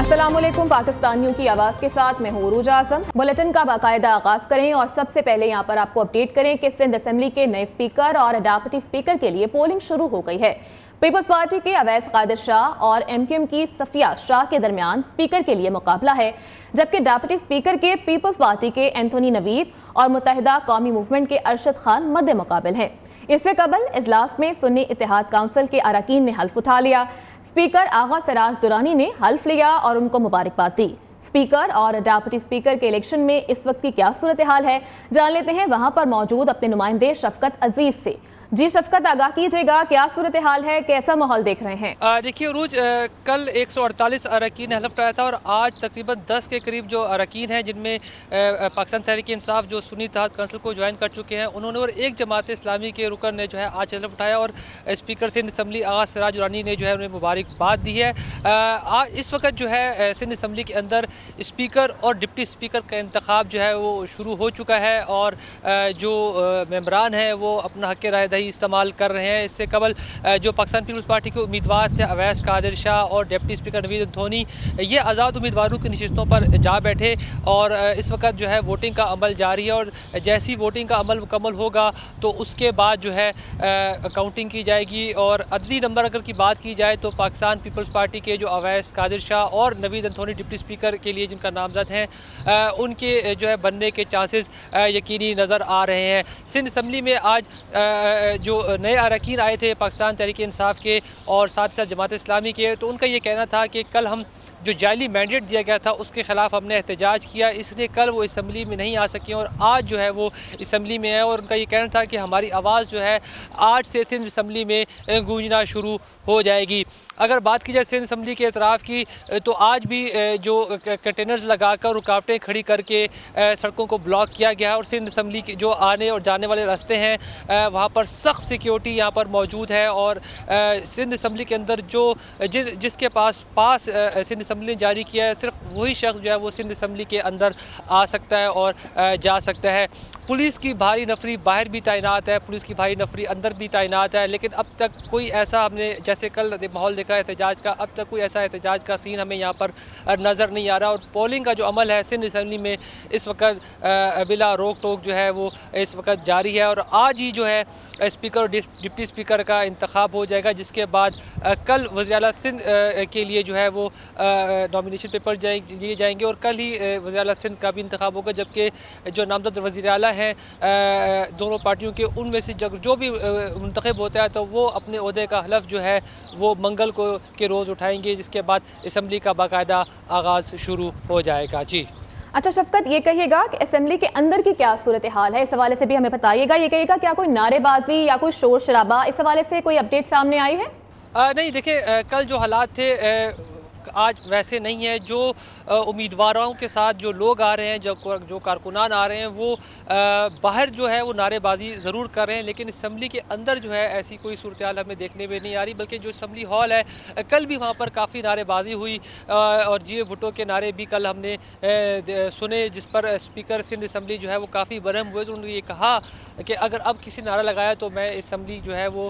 अस्सलाम वालेकुम। पाकिस्तानियों की आवाज़ के साथ मैं हूं उरूज आज़म। बुलेटिन का बाकायदा आगाज़ करें और सबसे पहले यहाँ पर आपको अपडेट करें कि सिंध असेंबली के नए स्पीकर और डेप्यूटी स्पीकर के लिए पोलिंग शुरू हो गई है। पीपल्स पार्टी के अवैस कादिर शाह और MQM की सफिया शाह के दरमियान स्पीकर के लिए मुकाबला है, जबकि डेप्यूटी स्पीकर के पीपल्स पार्टी के एंथोनी नवीद और मुत्तहिदा कौमी मूवमेंट के अरशद खान मद्दे मुकाबिल हैं। इससे कबल इजलास में सुन्नी इत्तेहाद काउंसिल के अरकान ने हल्फ उठा लिया। स्पीकर आगा सिराज दुरानी ने हल्फ लिया और उनको मुबारकबाद दी। स्पीकर और डेप्यूटी स्पीकर के इलेक्शन में इस वक्त की क्या सूरत हाल है, जान लेते हैं वहां पर मौजूद अपने नुमाइंदे शफकत अजीज से। जी शफकत, आगाह कीजिएगा, क्या सूरत हाल है, कैसा माहौल देख रहे हैं? देखिए उरूज, कल 148 अरकान ने हल्फ उठाया था और आज तकरीबन 10 के करीब जो अरकान हैं, जिनमें पाकिस्तान तहरीक इंसाफ जो सुन्नी इत्तेहाद काउंसिल को ज्वाइन कर चुके हैं उन्होंने, और एक जमात इस्लामी के रुकन ने जो है आज हल्फ उठाया और स्पीकर सिंध असम्बली आगा सिराज दुरानी ने जो है उन्हें मुबारकबाद दी है। इस वक्त जो है सिंध असम्बली के अंदर स्पीकर और डिप्टी स्पीकर का इंतखाब जो है वो शुरू हो चुका है और जो मेंबरान हैं वो अपना हक राय इस्तेमाल कर रहे हैं। इससे कबल जो पाकिस्तान पीपल्स पार्टी के उम्मीदवार थे अवैस कादिर शाह और डिप्टी स्पीकर नवीद एंथोनी, ये आज़ाद उम्मीदवारों की नशिस्तों पर जा बैठे और इस वक्त जो है वोटिंग का अमल जारी है और जैसी वोटिंग का अमल मुकम्मल होगा तो उसके बाद जो है काउंटिंग की जाएगी। और अदली नंबर अगर की बात की जाए तो पाकिस्तान पीपल्स पार्टी के जो अवैस कादिर शाह और नवीद एंथोनी डिप्टी स्पीकर के लिए जिनका नामजद हैं, उनके जो है बनने के चांसेस यकीनी नज़र आ रहे हैं। सिंध असम्बली में आज जो नए अरकान आए थे पाकिस्तान तहरीक इंसाफ के और साथ साथ जमात इस्लामी के, तो उनका ये कहना था कि कल हम जो जाली मैंडेट दिया गया था उसके ख़िलाफ़ हमने एहतजाज किया, इसलिए कल वो असम्बली में नहीं आ सके और आज जो है वो असम्बली में है। और उनका ये कहना था कि हमारी आवाज़ जो है आज से सिंध असम्बली में गूंजना शुरू हो जाएगी। अगर बात की जाए सिंध असम्बली के एतराफ़ की, तो आज भी जो कंटेनर्स लगाकर रुकावटें खड़ी करके सड़कों को ब्लॉक किया गया है और सिंध असम्बली के जो आने और जाने वाले रास्ते हैं वहाँ पर सख्त सिक्योरिटी यहाँ पर मौजूद है। और सिंध असम्बली के अंदर जो जिसके पास सिंध असम्बली ने जारी किया है, सिर्फ वही शख्स जो है वो सिंध असम्बली के अंदर आ सकता है और जा सकता है। पुलिस की भारी नफरी बाहर भी तैनात है, पुलिस की भारी नफरी अंदर भी तैनात है, लेकिन अब तक कोई ऐसा हमने जैसे कल माहौल देखा एहतजाज का, अब तक कोई ऐसा एहतजाज का सीन हमें यहाँ पर नज़र नहीं आ रहा। और पोलिंग का जो अमल है सिंध असम्बली में इस वक्त बिला रोक टोक जो है वो इस वक्त जारी है और आज ही जो है स्पीकर और डिप्टी स्पीकर का इंतखाब हो जाएगा, जिसके बाद कल वज़ीर आला सिंध के लिए जो है वो नॉमिनेशन पेपर दिए जाएंगे और कल ही वज़ीर आला सिंध का भी इंतखाब होगा। जबकि जो नामजद वज़ीर आला हैं दोनों पार्टियों के, उनमें से जो भी मुंतखब होता है तो वो अपने ओहदे का हलफ जो है वो मंगल को के रोज़ उठाएंगे, जिसके बाद असम्बली का बाकायदा आगाज़ शुरू हो जाएगा। जी अच्छा शफकत, ये कहिएगा कि असेंबली के अंदर की क्या सूरत हाल है, इस हवाले से भी हमें बताइएगा। ये कहिएगा क्या कोई नारेबाजी या कोई शोर शराबा, इस हवाले से कोई अपडेट सामने आई है? नहीं, देखिए कल जो हालात थे आज वैसे नहीं है। जो उम्मीदवारों के साथ जो लोग आ रहे हैं, जो कारकुनान आ रहे हैं, वो बाहर जो है वो नारेबाजी ज़रूर कर रहे हैं, लेकिन असम्बली के अंदर जो है ऐसी कोई सूरत हाल हमें देखने में नहीं आ रही। बल्कि जो असम्बली हॉल है, कल भी वहाँ पर काफ़ी नारेबाजी हुई और जी भुट्टो के नारे भी कल हमने सुने, जिस पर स्पीकर सिंध असम्बली जो है वो काफ़ी बरहम हुए। तो उन्होंने ये कहा कि अगर अब किसी नारा लगाया तो मैं असम्बली जो है वो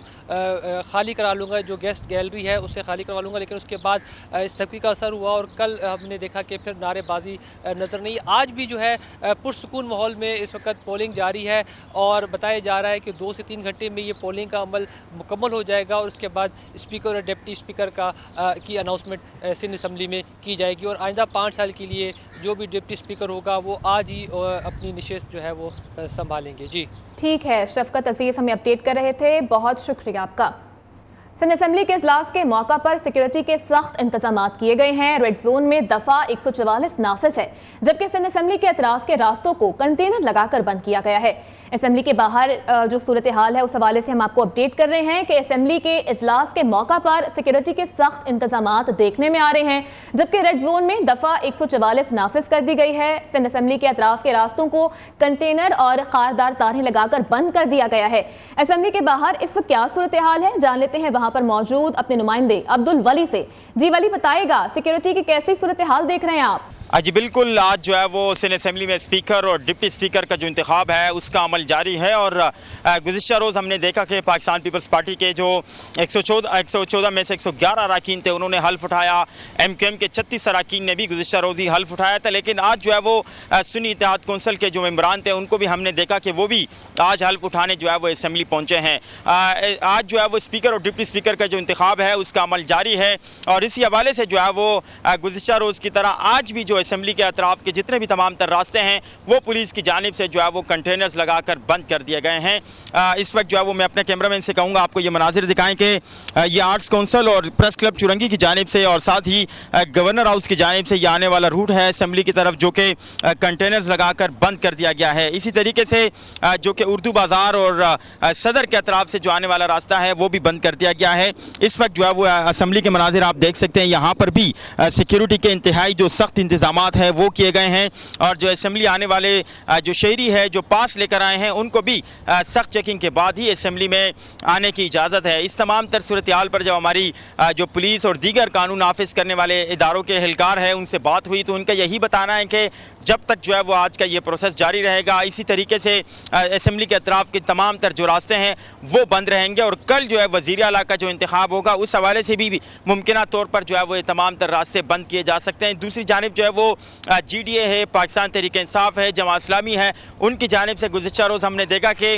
खाली करा लूँगा, जो गेस्ट गैलरी है उससे खाली करवा लूँगा। लेकिन उसके बाद इस का असर हुआ और कल हमने देखा कि फिर नारेबाजी नज़र नहीं। आज भी जो है पुरसुकून माहौल में इस वक्त पोलिंग जारी है और बताया जा रहा है कि 2 से 3 घंटे में ये पोलिंग का अमल मुकम्मल हो जाएगा और उसके बाद स्पीकर और डिप्टी स्पीकर की अनाउंसमेंट सिंध असम्बली में की जाएगी और आइंदा 5 साल के लिए जो भी डिप्टी स्पीकर होगा वो आज ही अपनी नशिस्त जो है वो संभालेंगे। जी ठीक है, शफकत अजीज़ हमें अपडेट कर रहे थे, बहुत शुक्रिया आपका। सिंध असम्बली के इजलास के मौका पर सिक्योरिटी के सख्त इंतजाम किए गए हैं। रेड जोन में दफ़ा 144 नाफिज है, जबकि सिंध असम्बली के अतराफ के रास्तों को कंटेनर लगाकर बंद किया गया है। असम्बली के बाहर जो सूरत हाल है उस हवाले से हम आपको अपडेट कर रहे हैं कि असम्बली के इजलास के मौका पर सिक्योरिटी के सख्त इंतजाम देखने में आ रहे हैं, जबकि रेड जोन में दफ़ा 144 नाफिज कर दी गई है। सिंध असम्बली के अतराफ के रास्तों को कंटेनर और खारदार तारें लगाकर बंद कर दिया गया है। असम्बली के बाहर इस वक्त क्या सूरत हाल है, जान लेते हैं वहाँ पर मौजूद अपने नुमाइंदे अब्दुल वली से। जी वली, बताएगा सिक्योरिटी की कैसी सूरत हाल देख रहे हैं आप? जी बिल्कुल, आज जो है वो सिंध असम्बली में स्पीकर और डिप्टी स्पीकर का जो इंतखाब है उसका अमल عمل جاری ہے اور گزشتہ روز ہم نے دیکھا کہ پاکستان پیپلز پارٹی کے جو 114 میں سے 111 اراکین تھے انہوں نے حلف اٹھایا، ایم کیو ایم کے 36 اراکین نے بھی گزشتہ روز ہی حلف اٹھایا تھا، لیکن آج جو ہے وہ سنی اتحاد کونسل کے جو ممبران تھے ان کو بھی ہم نے دیکھا کہ وہ بھی آج حلف اٹھانے جو ہے وہ اسمبلی پہنچے ہیں۔ آج جو ہے وہ اسپیکر اور ڈپٹی اسپیکر کا جو انتخاب ہے اس کا عمل جاری ہے اور اسی حوالے سے جو ہے وہ گزشتہ روز کی طرح آج بھی جو اسمبلی کے اطراف کے جتنے بھی تمام تر راستے ہیں وہ پولیس کی جانب سے جو ہے وہ کنٹینرز لگا کر بند کر دیے گئے ہیں۔ اس وقت جو ہے وہ میں اپنے کیمرہ مین سے کہوں گا آپ کو یہ مناظر دکھائیں کہ یہ آرٹس کونسل اور پریس کلب چورنگی کی جانب سے اور ساتھ ہی گورنر ہاؤس کی جانب سے یہ آنے والا روٹ ہے اسمبلی کی طرف جو کہ کنٹینرز لگا کر بند کر دیا گیا ہے۔ اسی طریقے سے جو کہ اردو بازار اور صدر کے اطراف سے جو آنے والا راستہ ہے وہ بھی بند کر دیا گیا ہے۔ اس وقت جو ہے وہ اسمبلی کے مناظر آپ دیکھ سکتے ہیں، یہاں پر بھی سیکیورٹی کے انتہائی جو سخت انتظامات ہیں وہ کیے گئے ہیں اور جو اسمبلی آنے والے جو شہری ہے جو پاس لے کر آئے ہیں ان کو بھی سخت چیکنگ کے بعد ہی اسمبلی میں آنے کی اجازت ہے۔ اس تمام تر صورتحال پر جب ہماری جو پولیس اور دیگر قانون نافذ کرنے والے اداروں کے اہلکار ہیں ان سے بات ہوئی تو ان کا یہی بتانا ہے کہ جب تک جو ہے وہ آج کا یہ پروسیس جاری رہے گا اسی طریقے سے اسمبلی کے اطراف کے تمام تر جو راستے ہیں وہ بند رہیں گے اور کل جو ہے وزیر اعلیٰ کا جو انتخاب ہوگا اس حوالے سے بھی ممکنہ طور پر جو ہے وہ تمام تر راستے بند کیے جا سکتے ہیں۔ دوسری جانب جو ہے وہ جی ڈی اے ہے، پاکستان تحریک انصاف ہے، جماعت اسلامی ہے، ان کی جانب سے گزشتہ روز ہم نے دیکھا کہ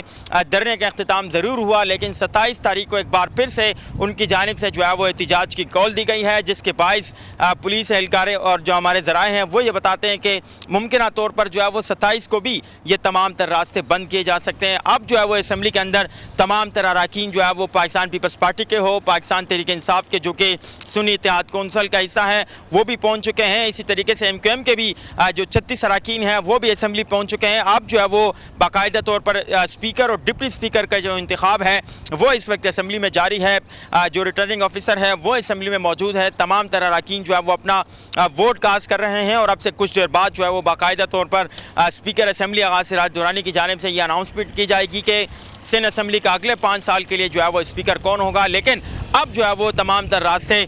دھرنے کا اختتام ضرور ہوا لیکن 27 تاریخ کو ایک بار پھر سے ان کی جانب سے جو ہے وہ احتجاج کی کال دی گئی ہے جس کے باعث پولیس اہلکار اور جو ہمارے ذرائع ہیں وہ یہ بتاتے ہیں کہ ممکنہ طور پر جو ہے وہ 27 کو بھی یہ تمام تر راستے بند کیے جا سکتے ہیں۔ اب جو ہے وہ اسمبلی کے اندر تمام تر اراکین جو ہے وہ پاکستان پیپلز پارٹی کے ہو، پاکستان تحریک انصاف کے جو کہ سنی اتحاد کونسل کا حصہ ہے وہ بھی پہنچ چکے ہیں، اسی طریقے سے ایم کیو ایم کے بھی جو 36 اراکین ہیں وہ بھی اسمبلی پہنچ چکے ہیں۔ اب جو ہے وہ باقاعدہ طور پر اسپیکر اور ڈپٹی اسپیکر کا جو انتخاب ہے وہ اس وقت اسمبلی میں جاری ہے، جو ریٹرننگ آفیسر ہے وہ اسمبلی میں موجود ہے، تمام تر اراکین جو ہے وہ اپنا ووٹ کاسٹ کر رہے ہیں اور اب سے کچھ دیر بعد جو ہے وہ باقاعدہ طور پر اسپیکر اسمبلی آغاز سراج درانی کی جانب سے یہ اناؤنسمنٹ کی جائے گی کہ سندھ اسمبلی کا اگلے 5 سال کے لیے جو ہے وہ اسپیکر کون ہوگا، لیکن اب جو ہے وہ تمام تر راستے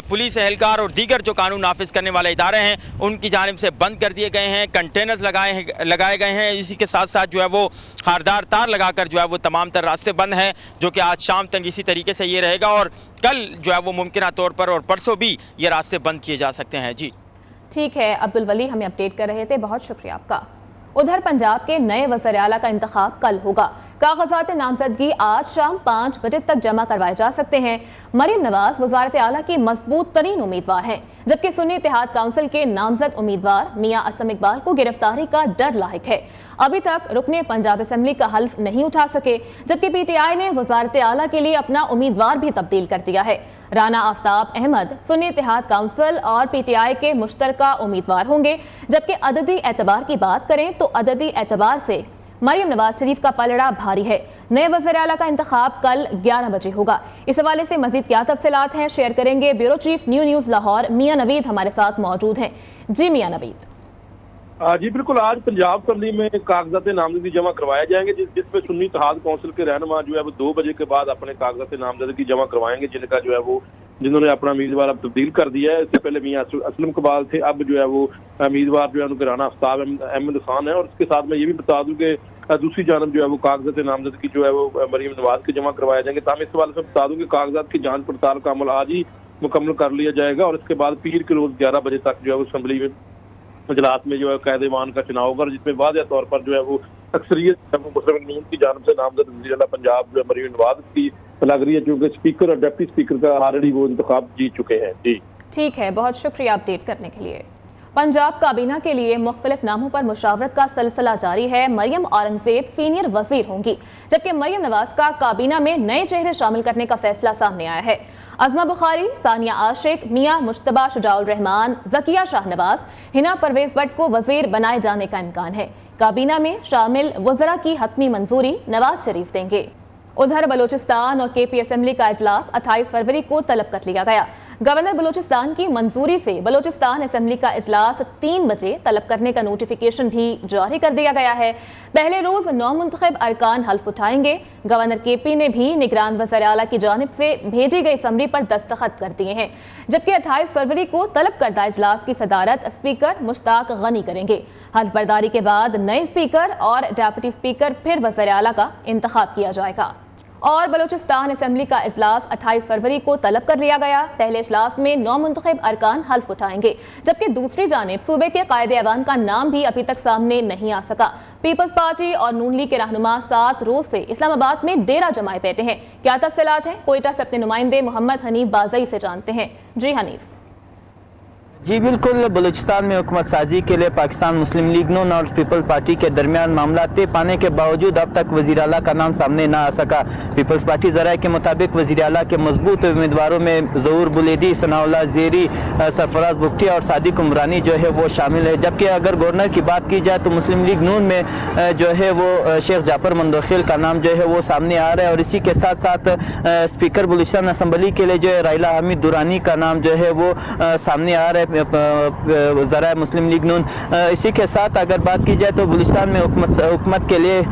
پولیس اہلکار اور دیگر جو قانون نافذ کرنے والے ادارے ہیں ان کی جانب سے بند کر دیے گئے ہیں، کنٹینرز لگائے گئے ہیں، اسی کے ساتھ ساتھ جو ہے وہ خاردار تار لگا کر جو ہے وہ تمام تر راستے بند ہیں جو کہ آج شام تک اسی طریقے سے یہ رہے گا اور کل جو ہے وہ ممکنہ طور پر اور پرسوں بھی یہ راستے بند کیے جا سکتے ہیں۔ جی ٹھیک ہے، عبدالولی ہمیں اپڈیٹ کر رہے تھے، بہت شکریہ آپ کا۔ ادھر پنجاب کے نئے وزیر اعلیٰ کا انتخاب کل ہوگا، کاغذات نامزدگی آج شام 5 بجے تک جمع کروائے جا سکتے ہیں۔ مریم نواز وزارت اعلیٰ کی مضبوط ترین امیدوار ہیں جبکہ سنی اتحاد کونسل کے نامزد امیدوار میاں اسم اقبال کو گرفتاری کا ڈر لاحق ہے۔ ابھی تک رکن پنجاب اسمبلی کا حلف نہیں اٹھا سکے جبکہ پی ٹی آئی نے وزارت اعلیٰ کے لیے اپنا امیدوار بھی تبدیل کر دیا ہے۔ رانا آفتاب احمد سنی اتحاد کونسل اور پی ٹی آئی کے مشترکہ امیدوار ہوں گے جبکہ عددی اعتبار کی بات کریں تو عددی اعتبار سے مریم نواز شریف کا پلڑا بھاری ہے۔ نئے وزیر اعلیٰ کا انتخاب کل 11 بجے ہوگا۔ اس حوالے سے مزید کیا تفصیلات ہیں شیئر کریں گے بیورو چیف نیوز لاہور میاں نوید ہمارے ساتھ موجود ہیں۔ جی میاں نوید۔ جی بالکل، آج پنجاب اسمبلی میں کاغذات نامزدگی جمع کروائے جائیں گے جس پہ سنی اتحاد کونسل کے رہنما جو ہے وہ 2 بجے کے بعد اپنے کاغذات نامزدگی جمع کروائیں گے جنہوں نے اپنا امیدوار اب تبدیل کر دیا ہے۔ اس سے پہلے میاں اسلم اقبال تھے، اب جو ہے وہ امیدوار جو ہے ان کے رانا آفتاب احمد خان ہے اور اس کے ساتھ میں یہ بھی بتا دوں کہ دوسری جانب جو ہے وہ کاغذات نامزدگی جو ہے وہ مریم نواز کے جمع کروائے جائیں گے۔ تاہم اس حوالے سے بتا دوں کہ کاغذات کی جانچ پڑتال کا عمل آج ہی مکمل کر لیا جائے گا اور اس کے بعد پیر کے روز 11 بجے تک جو ہے وہ اسمبلی میں اجلاس میں جو ہے قائد ایوان کا چناؤ ہوگا جس میں واضح طور پر جو ہے وہ اکثریت مسلم لیگ کی جانب سے نامزد وزیر اعلیٰ پنجاب جو ہے مریم نواز کی لگ رہی ہے کیونکہ اسپیکر اور ڈپٹی اسپیکر کا آلریڈی وہ انتخاب جیت چکے ہیں۔ جی ٹھیک ہے، بہت شکریہ اپڈیٹ کرنے کے لیے۔ پنجاب کابینہ کے لیے مختلف ناموں پر مشاورت کا سلسلہ جاری ہے۔ مریم اورنگزیب سینئر وزیر ہوں گی جبکہ مریم نواز کا کابینہ میں نئے چہرے شامل کرنے کا فیصلہ سامنے آیا ہے۔ عظمہ بخاری، ثانیہ عاشق، میاں مجتبیٰ شجاع الرحمان، ذکیہ شاہ نواز، ہنا پرویز بٹ کو وزیر بنائے جانے کا امکان ہے۔ کابینہ میں شامل وزراء کی حتمی منظوری نواز شریف دیں گے۔ ادھر بلوچستان اور کے پی اسمبلی کا اجلاس 28 فروری کو طلب کر لیا گیا۔ गवर्नर बलूचिस्तान की मंजूरी से बलूचिस्तान असेंबली का इजलास 3 बजे तलब करने का नोटिफिकेशन भी जारी कर दिया गया है। पहले रोज 9 मुंतखब अरकान हल्फ उठाएंगे। गवर्नर केपी ने भी निगरान वज़ीर आला की जानिब से भेजी गई समरी पर दस्तखत कर दिए हैं, जबकि 28 फरवरी को तलब करदा इजलास की सदारत स्पीकर मुश्ताक गनी करेंगे। हल्फ बर्दारी के बाद नए स्पीकर और डेप्यूटी स्पीकर फिर वज़ीर आला का इंतखाब किया जाएगा। और बलूचिस्तान असेंबली का इजलास 28 फरवरी को तलब कर लिया गया। पहले इजलास में 9 मुंतखब अरकान हल्फ उठाएंगे, जबकि दूसरी जानिब सूबे के कायदे अवान का नाम भी अभी तक सामने नहीं आ सका। पीपल्स पार्टी और नून लीग के रहनुमा 7 रोज से इस्लामाबाद में डेरा जमाए बैठे हैं। क्या तफसीलात हैं, कोयटा से अपने नुमाइंदे मोहम्मद हनीफ बाजई से जानते हैं। जी हनीफ। जी बिल्कुल, बलूचिस्तान में हुकूमत साजी के लिए पाकिस्तान मुस्लिम लीग नून और पीपल्स पार्टी के दरमियान मामला तय पाने के बावजूद अब तक वज़ीर आला का नाम सामने ना आ सका। पीपल्स पार्टी ज़राए के मुताबिक वज़ीर आला के मजबूत उम्मीदवारों में ज़हूर बुलेदी, सनाउल्लाह ज़ेरी, सरफराज बुगटिया और सादिक उमरानी जो है वो शामिल है। जबकि अगर गवर्नर की बात की जाए तो मुस्लिम लीग नून में जो है वो शेख जाफर मंदोखिल का नाम जो है वो सामने आ रहा है, और इसी के साथ साथ स्पीकर बलूचिस्तान असम्बली के लिए जो है राइला हमीद दुरानी का नाम जो है वो सामने आ रहा है ज़राए मुस्लिम लीग नून। इसी के साथ अगर बात की जाए तो बलूचिस्तान में हुकूमत के लिए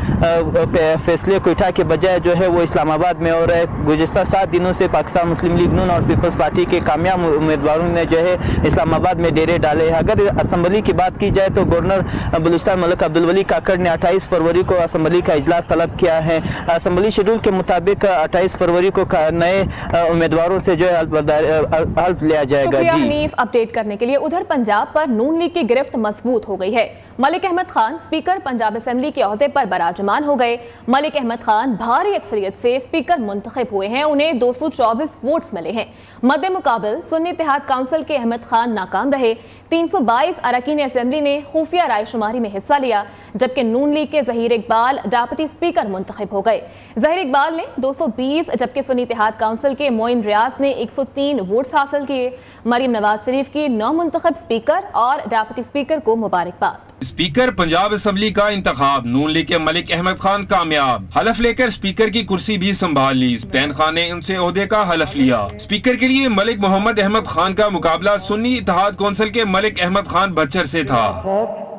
फैसले कोयटा के बजाय जो है वो इस्लामाबाद में हो रहा है। गुज़िश्ता 7 दिनों से पाकिस्तान मुस्लिम लीग नून और पीपल्स पार्टी के कामयाब उम्मीदवारों ने जो है इस्लामाबाद में डेरे डाले हैं। अगर असम्बली की बात की जाए तो गवर्नर बलूचिस्तान मलिक अब्दुल वली काकड़ ने 28 फरवरी को असम्बली का इजलास तलब किया है। असम्बली शेड्यूल के मुताबिक 28 फरवरी को नए उम्मीदवारों से जो है हल्फ लिया जाएगा। जी अपडेट करने के लिए। उधर पंजाब पर नून लीग की गिरफ्त मजबूत हो गई है। मलिक अहमद खान स्पीकर पंजाब असेंबली के ओहदे पर बराजमान हो गए। मलिक अहमद खान भारी अक्सरियत से स्पीकर मुंतखब हुए हैं, उन्हें 224 वोट्स मिले हैं। मद्दे मुकाबल सुन्नी इत्तेहाद काउंसिल के अहमद खान नाकाम रहे। 322 अरकान असेंबली ने खुफिया राय शुमारी में हिस्सा लिया, जबकि नून लीग के ज़हीर इकबाल डेप्यूटी स्पीकर मुंतखब हो गए। ज़हीर इकबाल ने 220, जबकि सुन्नी इत्तेहाद काउंसिल के मोइन रियाज ने 103 वोट्स हासिल किए। मरीम नवाज शरीफ की 9 मुंतखब स्पीकर और डेप्यूटी स्पीकर को मुबारकबाद। स्पीकर पंजाब असेंबली का इंतखाब, नून लीग के मलिक अहमद खान कामयाब। हलफ लेकर स्पीकर की कुर्सी भी संभाल ली। तैन खान ने उनसे ओहदे का हलफ लिया। स्पीकर के लिए मलिक मोहम्मद अहमद खान का मुकाबला सुन्नी इत्तेहाद कौंसिल के मलिक अहमद खान बच्चर से था।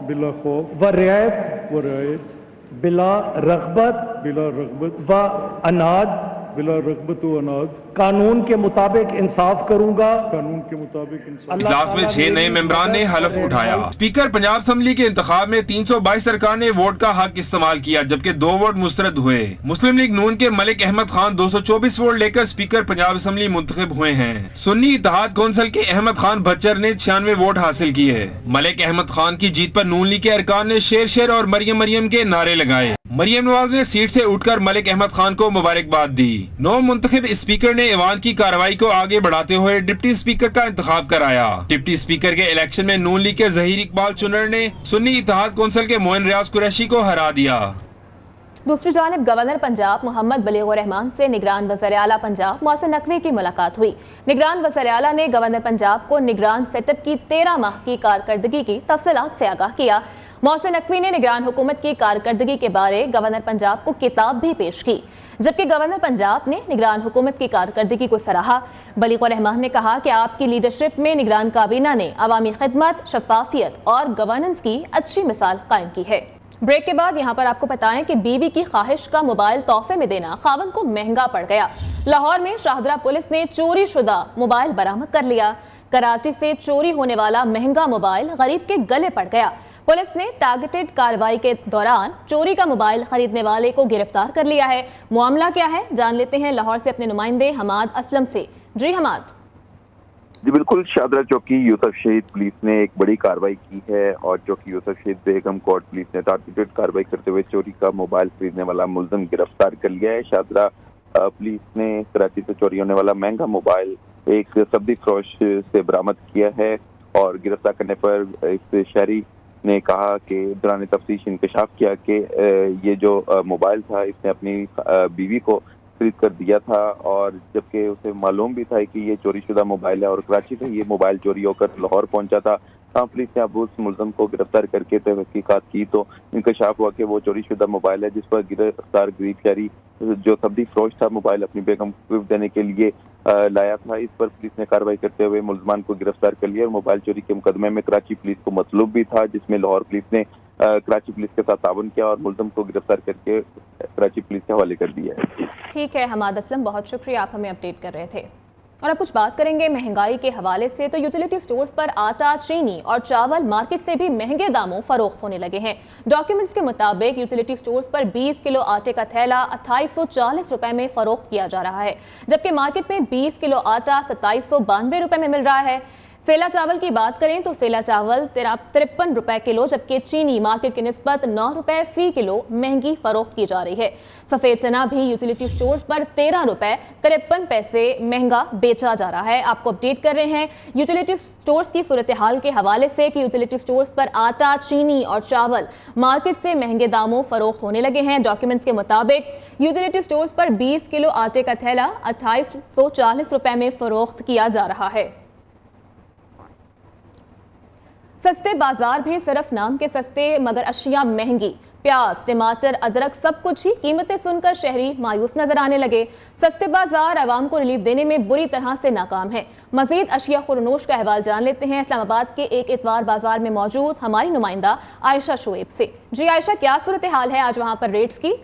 बिला खौफ व रियायत बिला रग़बत व अनाद बिला रग़बत व अनाद कानून के मुताबिक इंसाफ करूंगा। इजलास में 6 नए मेंबरान ने हलफ उठाया। स्पीकर पंजाब असेंबली के इंतखाब में 322 अरकान ने वोट का हक इस्तेमाल किया, जबकि 2 वोट मुस्तरद हुए। मुस्लिम लीग नून के मलिक अहमद खान 224 वोट लेकर स्पीकर पंजाब असेंबली मुंतखब हुए हैं। सुन्नी इत्तेहाद कौंसिल के अहमद खान बच्चर ने 96 वोट हासिल किए। मलिक अहमद खान की जीत पर नून लीग के अरकान ने शेर शेर और मरियम मरियम के नारे लगाए। मरियम नवाज ने सीट से उठकर मलिक अहमद खान को मुबारकबाद दी। 9 मुंतखब स्पीकर ने ईवान की कार्रवाई को आगे बढ़ाते हुए डिप्टी स्पीकर का इंतखाब कराया। डिप्टी स्पीकर के इलेक्शन में नून लीग के ज़हीर इकबाल चुनर ने सुन्नी इत्तेहाद कौंसिल के मोइन रियाज कुरैशी को हरा दिया। दूसरी जानिब गवर्नर पंजाब मोहम्मद बलीगुर रहमान से निगरान वज़ीर आला पंजाब मोहसिन नकवी की मुलाकात हुई। निगरान वज़ीर आला ने गवर्नर पंजाब को निगरान सेटअप की 13 माह की कारकर्दगी की तफसीलात से आगाह किया। मोहसिन नकवी ने निगरान हुकूमत की कारकर्दगी के बारे गवर्नर पंजाब को किताब भी पेश की, जबकि गवर्नर पंजाब ने निगरान हुकूमत की कारकर्दगी को सराहा। बलीगुर रहमान ने कहा कि आपकी लीडरशिप में निगरान काबीना ने अवामी खिदमत, शफाफियत और गवर्नेंस की अच्छी मिसाल कायम की है। ब्रेक के बाद यहाँ पर आपको बताएं कि बीवी की ख्वाहिश का मोबाइल तोहफे में देना खावंद को महंगा पड़ गया। लाहौर में शाहदरा पुलिस ने चोरी शुदा मोबाइल बरामद कर लिया। कराची से चोरी होने वाला महंगा मोबाइल गरीब के गले पड़ गया। पुलिस ने टारगेटेड कार्रवाई के दौरान चोरी का मोबाइल खरीदने वाले को गिरफ्तार कर लिया है। मामला क्या है, जान लेते हैं लाहौर से अपने नुमाइंदे हमाद असलम से। जी हमाद। जी बिल्कुल, शाहदरा चौकी यूसुफ शहीद पुलिस ने एक बड़ी कार्रवाई की है और चौकी यूसुफ शहीद बेगम कोर्ट पुलिस ने टारगेटेड कार्रवाई करते हुए चोरी का मोबाइल खरीदने वाला मुलजिम गिरफ्तार कर लिया है। शाहदरा पुलिस ने कराची से चोरी होने वाला महंगा मोबाइल एक सब्जी फरोश से बरामद किया है और गिरफ्तार करने पर इस शहरी ने कहा कि दौरान तफ्तीश इंकशाफ किया कि ये जो मोबाइल था इसने अपनी बीवी को खरीद कर दिया था, और जबकि उसे मालूम भी था कि ये चोरी शुदा मोबाइल है और कराची से ये मोबाइल चोरी होकर लाहौर पहुंचा था। पुलिस ने अब उस मुलजम को गिरफ्तार करके तहकीकात की तो इंकशाफ हुआ कि वो चोरी शुदा मोबाइल है जिस पर गिरफ्तार गरीब शहरी जो सब्जी फरोश था मोबाइल अपनी बेगम को देने के लिए लाया था। इस पर पुलिस ने कार्रवाई करते हुए मुलजमान को गिरफ्तार कर लिया और मोबाइल चोरी के मुकदमे में कराची पुलिस को मतलूब भी था, जिसमें लाहौर पुलिस ने कराची पुलिस के साथ ताउन किया और मुलजम को गिरफ्तार करके कराची पुलिस के हवाले कर दिया है। ठीक है हमाद असलम, बहुत शुक्रिया, आप हमें अपडेट कर रहे थे। और अब कुछ बात करेंगे महंगाई के हवाले से। तो यूटिलिटी स्टोर्स पर आटा, चीनी और चावल मार्केट से भी महंगे दामों फरोख्त होने लगे हैं। डॉक्यूमेंट्स के मुताबिक यूटिलिटी स्टोर्स पर 20 किलो आटे का थैला 2840 रुपए में फरोख्त किया जा रहा है, जबकि मार्केट में 20 किलो आटा 2792 रुपए में मिल रहा है। सेला चावल की बात करें तो सेला चावल 53 रुपए किलो, जबकि चीनी मार्केट की निस्बत 9 रुपए फी किलो महंगी फरोख्त की जा रही है। सफेद चना भी यूटिलिटी स्टोर्स पर 13 रुपए 53 पैसे महंगा बेचा जा रहा है। आपको अपडेट कर रहे हैं यूटिलिटी स्टोर्स की सूरत हाल के हवाले से कि यूटिलिटी स्टोर्स पर आटा, चीनी और चावल मार्केट से महंगे दामों फरोख्त होने लगे हैं। डॉक्यूमेंट्स के मुताबिक यूटिलिटी स्टोर्स पर 20 किलो आटे का थैला 2840 रुपए में फरोख्त किया जा रहा है। सस्ते बाजार भी सिर्फ नाम के सस्ते मगर अशिया महंगी। प्याज, टमाटर, अदरक सब कुछ ही कीमतें सुनकर शहरी मायूस नजर आने लगे। सस्ते बाजार आवाम को रिलीफ देने में बुरी तरह से नाकाम है। मजीद अशिया खुरनोश का अहवाल जान लेते हैं इस्लामाबाद के एक इतवार बाजार में मौजूद हमारी नुमाइंदा आयशा शोएब से। जी आयशा, क्या सूरत हाल है आज वहाँ पर रेट्स की?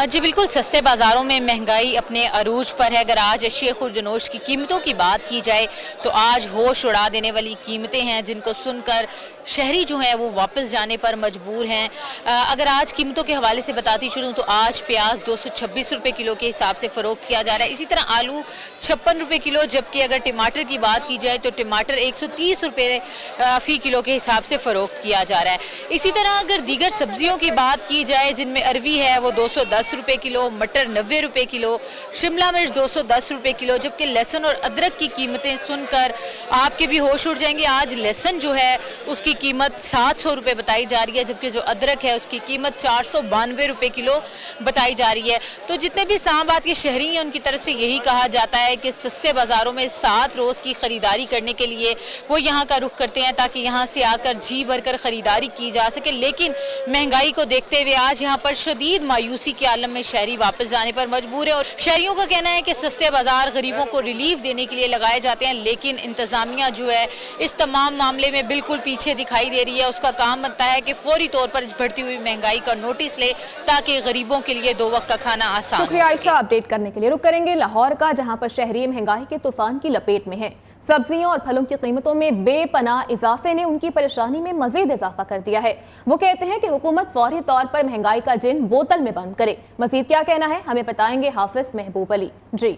जी बिल्कुल, सस्ते बाज़ारों में महंगाई अपने अरूज पर है। अगर आज अशिया खुर्दनोश की कीमतों की बात की जाए तो आज होश उड़ा देने वाली कीमतें हैं जिनको सुनकर शहरी जो हैं वो वापस जाने पर मजबूर हैं। अगर आज कीमतों के हवाले से बताती चलूँ तो आज प्याज 226 रुपये किलो के हिसाब से फ़रोख्त किया जा रहा है। इसी तरह आलू 56 रुपये किलो, जबकि अगर टमाटर की बात की जाए तो टमाटर 130 रुपये फ़ी किलो के हिसाब से फ़रोख्त किया जा रहा है। इसी तरह अगर दीगर सब्जियों की बात की जाए जिनमें अरवी है वो 210 रुपये किलो, मटर 90 रुपये किलो, शिमला मिर्च 210 रुपये किलो, जबकि लहसुन और अदरक की कीमतें सुनकर आपके भी होश उड़ जाएंगे। आज लहसुन जो है उसकी कीमत 700 रुपये बताई जा रही है, जबकि जो अदरक है उसकी कीमत 492 रुपये किलो बताई जा रही है। तो जितने भी इस्लामाबाद के शहरी हैं उनकी तरफ से यही कहा जाता है कि सस्ते बाज़ारों में 7 रोज़ की ख़रीदारी करने के लिए वो यहाँ का रुख करते हैं ताकि यहाँ से आकर जी भरकर ख़रीदारी की जा सके। लेकिन महंगाई को देखते हुए आज यहाँ पर शदीद मायूसी के आलम में शहरी वापस जाने पर मजबूर है। और शहरियों का कहना है कि सस्ते बाज़ार गरीबों को रिलीफ देने के लिए लगाए जाते हैं, लेकिन इंतज़ामिया जो है इस तमाम मामले में बिल्कुल पीछे दिखाई दे रही है। उसका काम बनता है कि फौरी तौर पर इस बढ़ती हुई महंगाई का नोटिस ले ताकि गरीबों के लिए 2 वक्त का खाना आसान हो सके। शुक्रिया आयशा, अपडेट करने के लिए। रुक करेंगे लाहौर का, जहां पर शहरी महंगाई के तूफान की लपेट में है। सब्जियों और फलों की कीमतों में बेपनाह इजाफे ने उनकी परेशानी में मजीद इजाफा कर दिया है। वो कहते हैं कि हुकूमत फौरी तौर पर महंगाई का जिन बोतल में बंद करे। मजीद क्या कहना है हमें बताएंगे हाफिज महबूब अली। जी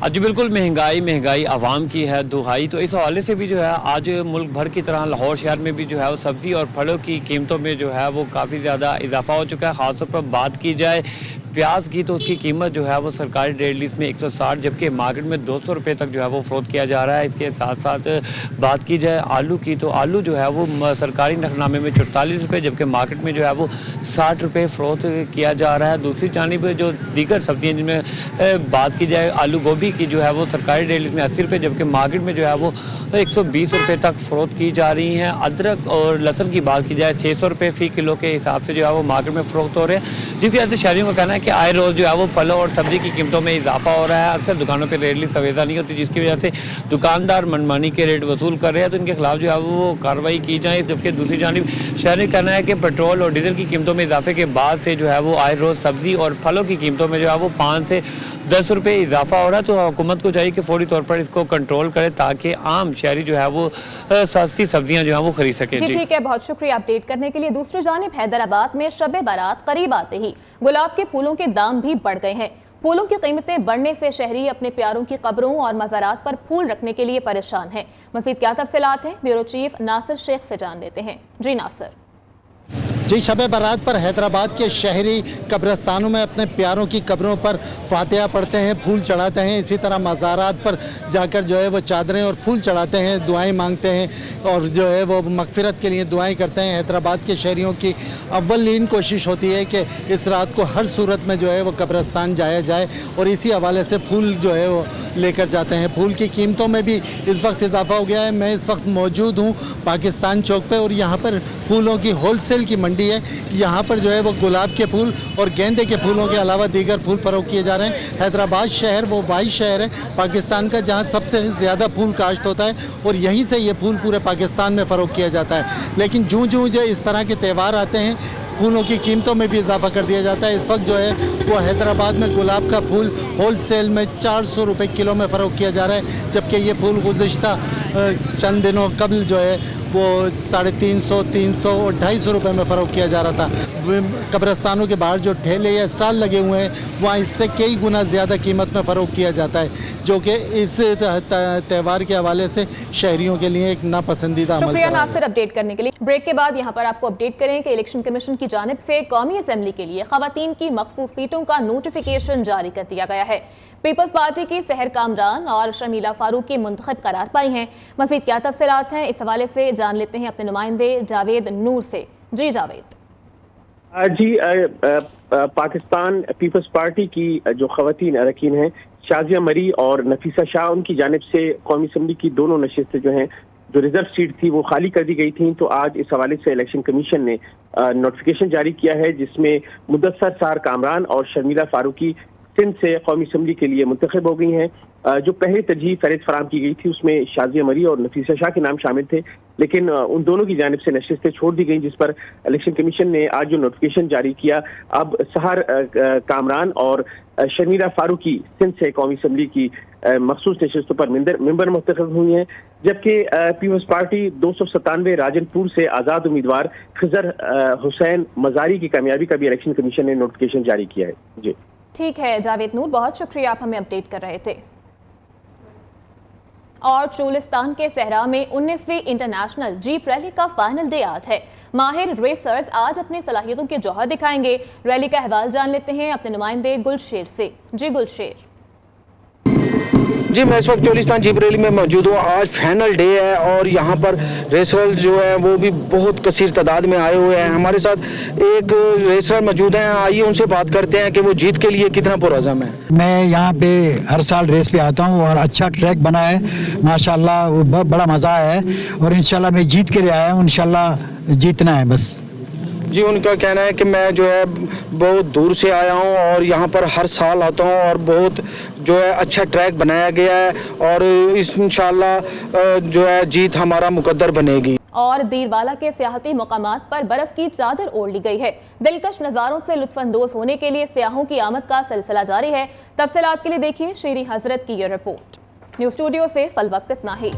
जी बिल्कुल, महंगाई आवाम की है दुहाई। तो इस हवाले से भी जो है आज मुल्क भर की तरह लाहौर शहर में भी जो है वो सब्ज़ी और फलों की कीमतों में जो है वो काफ़ी ज़्यादा इजाफा हो चुका है। ख़ासतौर पर बात की जाए प्याज की तो उसकी कीमत जो है वो सरकारी रेट लिस्ट में 160, जबकि मार्केट में 200 रुपये तक जो है वो फ़रोख्त किया जा रहा है। इसके साथ साथ बात की जाए आलू की तो आलू जो है वो सरकारी नखनामे में 44 रुपये, जबकि मार्केट में जो है वो 60 रुपये फ़रोख्त किया जा रहा है। दूसरी जानिब जो दीगर सब्जियाँ जिनमें बात की जाए आलू गोभी की जो है वो सरकारी रेट लिस्ट में 80 रुपये, जबकि मार्केट में जो है वो 120 रुपये तक फ़रोख्त की जा रही हैं। अदरक और लहसुन की बात की जाए 600 रुपये फ़ी किलो के हिसाब से जो है वो मार्केट में फ़रोख्त हो रहे हैं, जिसकी वजह से शहरियों का कहना है कि आए रोज़ जो है वो फलों और सब्ज़ी की कीमतों में इजाफा हो रहा है। अक्सर दुकानों पर रेट लिस्ट अवेलेबल नहीं होती, जिसकी वजह से दुकानदार मनमानी के रेट वसूल कर रहे हैं, तो इनके खिलाफ जो है वो कार्रवाई की जाए। जबकि दूसरी जानिब शहरी का कहना है कि पेट्रोल और डीजल की कीमतों में इजाफे के बाद से जो है वो आए रोज़ सब्ज़ी और फलों की कीमतों में जो है वो 5 से 10 रुपये इजाफा हो रहा है। तो हुकूमत को चाहिए कि फौरी तौर पर इसको कंट्रोल करे ताकि आम शहरी जो है वो सस्ती सब्जियां जो है वो खरीद सके। जी ठीक है, बहुत शुक्रिया अपडेट करने के लिए। दूसरी जानिब हैदराबाद में शब बारात करीब आते ही गुलाब के फूलों के दाम भी बढ़ गए हैं। फूलों की कीमतें बढ़ने से शहरी अपने प्यारों की कब्रों और मज़ारात पर फूल रखने के लिए परेशान हैं। मज़ीद क्या तफसीलात हैं ब्यूरो चीफ नासिर शेख से जान लेते हैं। जी नासिर। जी, शब बारात पर हैदराबाद के शहरी कब्रस्तानों में अपने प्यारों की कब्रों पर फातिहा पढ़ते हैं, फूल चढ़ाते हैं। इसी तरह मज़ारात पर जाकर जो है वो चादरें और फूल चढ़ाते हैं, दुआएं मांगते हैं और जो है वो मगफिरत के लिए दुआएं करते हैं। हैदराबाद के शहरियों की अव्वलीन कोशिश होती है कि इस रात को हर सूरत में जो है वो कब्रिस्तान जाया जाए और इसी हवाले से फूल जो है वो लेकर जाते हैं। फूल की कीमतों में भी इस वक्त इजाफा हो गया है। मैं इस वक्त मौजूद हूँ पाकिस्तान चौक पे और यहाँ पर फूलों की होलसेल की मंडी है। यहाँ पर जो है वो गुलाब के फूल और गेंदे के फूलों के अलावा दीगर फूल फरोख्त किए जा रहे हैं। हैदराबाद शहर वो वाही शहर है पाकिस्तान का जहाँ सबसे ज़्यादा फूल काश्त होता है और यहीं से ये फूल पूरे पाकिस्तान में फ़रोख्त किया जाता है। लेकिन जूँ जूँ जो इस तरह के त्यौहार आते हैं फूलों की कीमतों में भी इजाफा कर दिया जाता है। इस वक्त जो है वो हैदराबाद में गुलाब का फूल होलसेल में 400 रुपये किलो में फ़रोख्त किया जा रहा है, जबकि ये फूल गुज़िश्ता चंद दिनों कबल जो है वो 350, 300 और 250 रुपये में फ़रोख्त किया जा रहा था। कब्रिस्तानों के बाहर जो ठेले या स्टॉल लगे हुए हैं वहाँ इससे कई गुना ज़्यादा कीमत में फ़रोख्त किया जाता है, जो कि इस त्यौहार के हवाले से शहरियों के लिए एक नापसंदीदा अमल शुक्रिया नासिर अपडेट करने के लिए। ब्रेक के बाद यहाँ पर आपको अपडेट करें कि इलेक्शन कमीशन की जानिब से कौमी असेंबली के लिए खवातीन की मखसूस सीटों का नोटिफिकेशन जारी कर दिया गया है। पीपल्स पार्टी की सहर कामरान और शर्मिला फारूकी मुंतखब करार पाई हैं। मज़ीद क्या तफसीलात हैं, इस हवाले से जान लेते हैं अपने नुमाइंदे जावेद नूर से। जी जावेद। पाकिस्तान पीपल्स पार्टी की जो खवातीन अरकान हैं शाजिया मरी और नफीसा शाह, उनकी जानिब से कौमी असम्बली की दोनों नशिस्तें जो हैं जो रिजर्व सीट थी वो खाली कर दी गई थी। तो आज इस हवाले से इलेक्शन कमीशन ने नोटिफिकेशन जारी किया है जिसमें मुदस्सर सार कामरान और शर्मिला फारूकी सिंध से कौमी असम्बली के लिए मुंतखब हो गई हैं। जो पहले तरजीह फहरिस्त फराम की गई थी उसमें शाजिया मरी और नफीसा शाह के नाम शामिल थे, लेकिन उन दोनों की जानिब से नशिस्तें छोड़ दी गई, जिस पर इलेक्शन कमीशन ने आज जो नोटिफिकेशन जारी किया, अब सहर कामरान और शर्मिला फारूकी सिंध से कौमी असम्बली की मखसूस नशिस्तों पर मेंबर मुंतखब हुई हैं, जबकि पीपल्स पार्टी 297 राजनपुर से आज़ाद उम्मीदवार खिजर हुसैन मजारी की कामयाबी का भी इलेक्शन कमीशन ने नोटिफिकेशन जारी किया है। जी ठीक है जावेद नूर, बहुत शुक्रिया, आप हमें अपडेट कर रहे थे। और चोलिस्तान के सहरा में 19वीं इंटरनेशनल जीप रैली का फाइनल डे आज है। माहिर रेसर्स आज अपनी सलाहियतों के जौहर दिखाएंगे। रैली का अहवाल जान लेते हैं अपने नुमाइंदे गुलशेर से। जी गुलशेर। जी मैं इस वक्त चोलिस्तान जीप रैली में मौजूद हूँ। आज फाइनल डे है और यहाँ पर रेसर जो है वो भी बहुत कसीर तादाद में आए हुए हैं। हमारे साथ एक रेसर मौजूद हैं, आइए उनसे बात करते हैं कि वो जीत के लिए कितना पुरअज़म है। मैं यहाँ पे हर साल रेस पे आता हूँ और अच्छा ट्रैक बना है माशाल्लाह, बहुत बड़ा मज़ा है और इंशाल्लाह मैं जीत के लिए आया हूँ, इंशाल्लाह जीतना है बस। जी उनका कहना है कि मैं जो है बहुत दूर से आया हूं और यहाँ पर हर साल आता हूं और बहुत जो है अच्छा ट्रैक बनाया गया है और इंशाल्लाह जो है जीत हमारा मुकद्दर बनेगी। और दीरवाला के सियाहती मकामात पर बर्फ की चादर ओढ़ ली गई है। दिलकश नज़ारों से लुत्फानंदोज होने के लिए सियाहों की आमद का सिलसिला जारी है। तफसीलात के लिए देखिए शेरी हजरत की ये रिपोर्ट। न्यूज़ स्टूडियो से फल वक्त इतना ही।